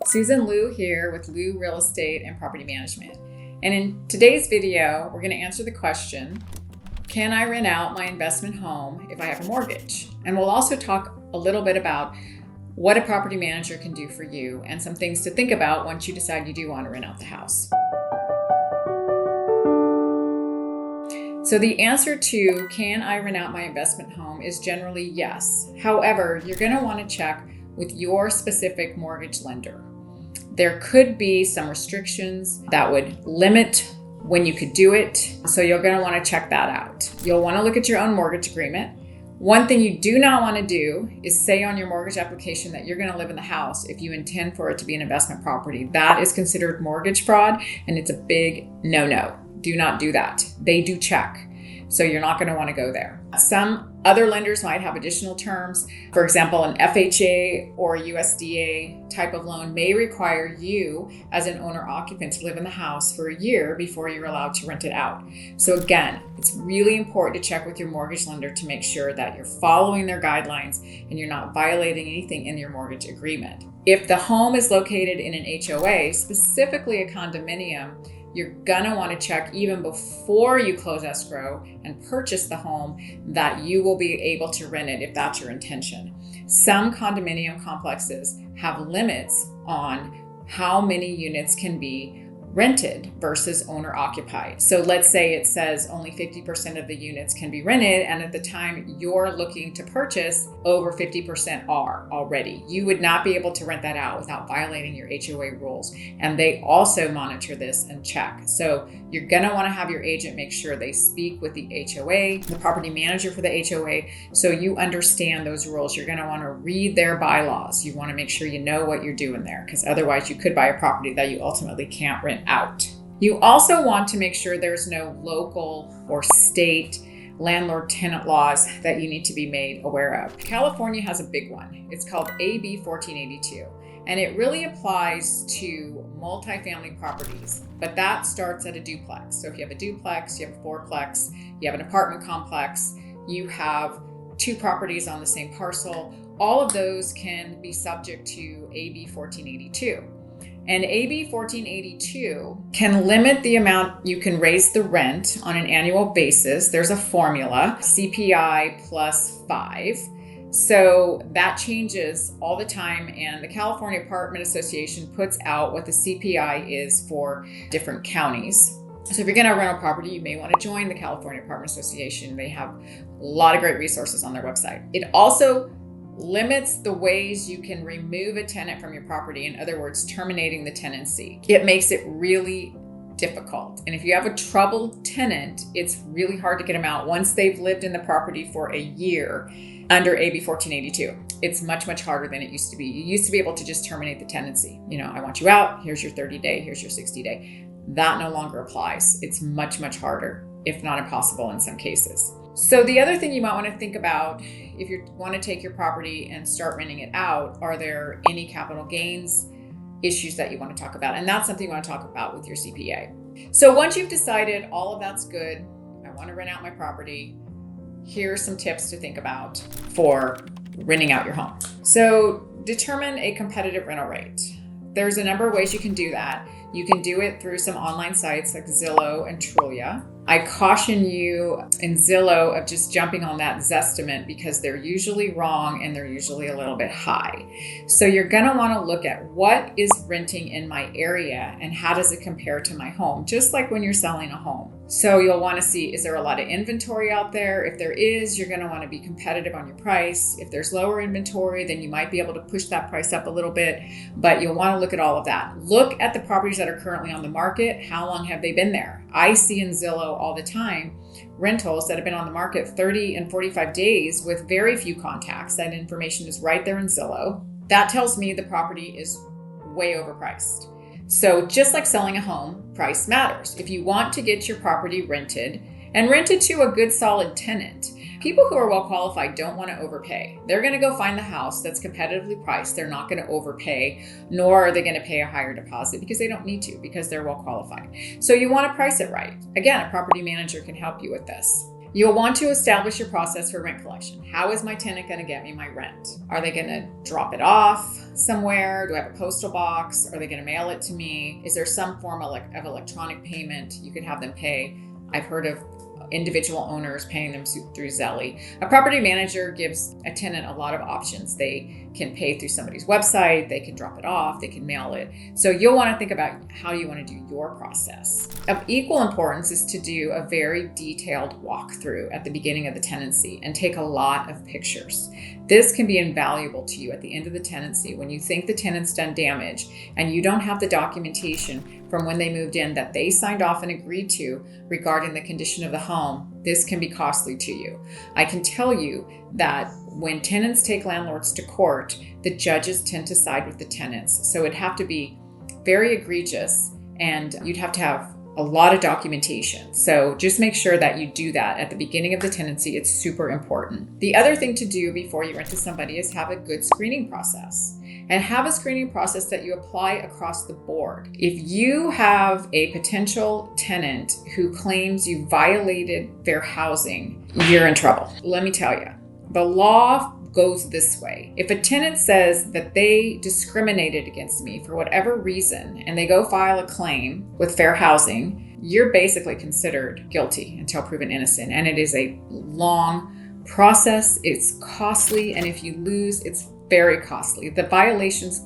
Susan.leu here with Leu Real Estate and Property Management. And in today's video, we're going to answer the question, can I rent out my investment home if I have a mortgage? And we'll also talk a little bit about what a property manager can do for you and some things to think about once you decide you do want to rent out the house. So the answer to can I rent out my investment home is generally yes. However, you're going to want to check with your specific mortgage lender. There could be some restrictions that would limit when you could do it. So you're going to want to check that out. You'll want to look at your own mortgage agreement. One thing you do not want to do is say on your mortgage application that you're going to live in the house if you intend for it to be an investment property. That is considered mortgage fraud, and it's a big no-no. Do not do that. They do check. So you're not going to want to go there. Some other lenders might have additional terms. For example, an FHA or USDA type of loan may require you as an owner-occupant to live in the house for a year before you're allowed to rent it out. So again, it's really important to check with your mortgage lender to make sure that you're following their guidelines and you're not violating anything in your mortgage agreement. If the home is located in an HOA, specifically a condominium, you're gonna want to check even before you close escrow and purchase the home that you will be able to rent it if that's your intention. Some condominium complexes have limits on how many units can be rented versus owner occupied. So let's say it says only 50% of the units can be rented, and at the time you're looking to purchase, over 50% are already. You would not be able to rent that out without violating your HOA rules. And they also monitor this and check. So you're gonna wanna have your agent make sure they speak with the HOA, the property manager for the HOA, so you understand those rules. You're gonna wanna read their bylaws. You wanna make sure you know what you're doing there, because otherwise you could buy a property that you ultimately can't rent out. You also want to make sure there's no local or state landlord-tenant laws that you need to be made aware of. California has a big one. It's called AB 1482, and it really applies to multifamily properties, but that starts at a duplex. So if you have a duplex, you have a fourplex, you have an apartment complex, you have two properties on the same parcel, all of those can be subject to AB 1482. And AB 1482 can limit the amount you can raise the rent on an annual basis. There's a formula, CPI plus 5. So that changes all the time. And the California Apartment Association puts out what the CPI is for different counties. So if you're going to rent a property, you may want to join the California Apartment Association. They have a lot of great resources on their website. It also limits the ways you can remove a tenant from your property. In other words, terminating the tenancy. It makes it really difficult. And if you have a troubled tenant, it's really hard to get them out once they've lived in the property for a year under AB 1482. It's much, much harder than it used to be. You used to be able to just terminate the tenancy. You know, I want you out, here's your 30-day, here's your 60-day. That no longer applies. It's much, much harder, if not impossible in some cases. So the other thing you might want to think about if you want to take your property and start renting it out, are there any capital gains issues that you want to talk about? And that's something you want to talk about with your CPA. So once you've decided all of that's good, I want to rent out my property, here's some tips to think about for renting out your home. So determine a competitive rental rate. There's a number of ways you can do that. You can do it through some online sites like Zillow and Trulia. I caution you in Zillow of just jumping on that Zestimate because they're usually wrong and they're usually a little bit high. So you're gonna wanna look at what is renting in my area and how does it compare to my home, just like when you're selling a home. So you'll wanna see, is there a lot of inventory out there? If there is, you're gonna wanna be competitive on your price. If there's lower inventory, then you might be able to push that price up a little bit, but you'll wanna look at all of that. Look at the properties that are currently on the market. How long have they been there? I see in Zillow all the time rentals that have been on the market 30 and 45 days with very few contacts. That information is right there in Zillow. That tells me the property is way overpriced. So just like selling a home, price matters. If you want to get your property rented and rented to a good solid tenant, people who are well qualified don't want to overpay. They're going to go find the house that's competitively priced. They're not going to overpay, nor are they going to pay a higher deposit because they don't need to, because they're well qualified. So you want to price it right. Again, a property manager can help you with this. You'll want to establish your process for rent collection. How is my tenant going to get me my rent? Are they going to drop it off somewhere? Do I have a postal box? Are they going to mail it to me? Is there some form of electronic payment you could have them pay? I've heard of individual owners paying them through Zelly. A property manager gives a tenant a lot of options. They can pay through somebody's website, they can drop it off, they can mail it. So you'll want to think about how you want to do your process. Of equal importance is to do a very detailed walkthrough at the beginning of the tenancy and take a lot of pictures. This can be invaluable to you at the end of the tenancy when you think the tenant's done damage and you don't have the documentation from when they moved in that they signed off and agreed to regarding the condition of the home. This can be costly to you. I can tell you that when tenants take landlords to court, the judges tend to side with the tenants. So it'd have to be very egregious and you'd have to have a lot of documentation. So just make sure that you do that at the beginning of the tenancy. It's super important. The other thing to do before you rent to somebody is have a good screening process. And have a screening process that you apply across the board. If you have a potential tenant who claims you violated their housing, you're in trouble. Let me tell you, the law goes this way. If a tenant says that they discriminated against me for whatever reason, and they go file a claim with Fair Housing, you're basically considered guilty until proven innocent. And it is a long process, it's costly, and if you lose, it's very costly. The violations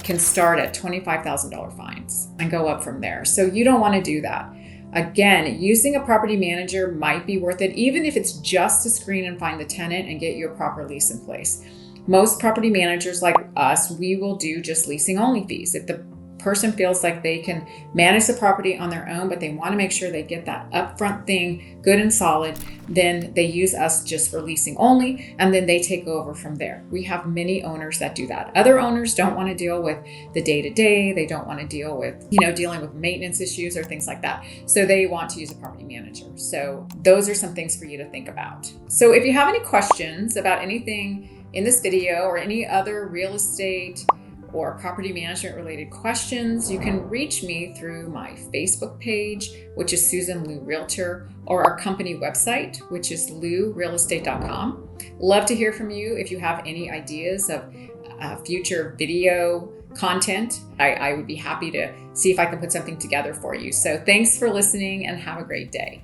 can start at $25,000 fines and go up from there. So you don't want to do that. Again, using a property manager might be worth it, even if it's just to screen and find the tenant and get you a proper lease in place. Most property managers like us, we will do just leasing only fees. If the person feels like they can manage the property on their own, but they want to make sure they get that upfront thing good and solid, then they use us just for leasing only, and then they take over from there. We have many owners that do that. Other owners don't want to deal with the day-to-day. They don't want to deal with, dealing with maintenance issues or things like that. So they want to use a property manager. So those are some things for you to think about. So if you have any questions about anything in this video or any other real estate or property management related questions, you can reach me through my Facebook page, which is Susan.leu Realtor, or our company website, which is leurealestate.com. Love to hear from you if you have any ideas of future video content. I would be happy to see if I can put something together for you. So thanks for listening and have a great day.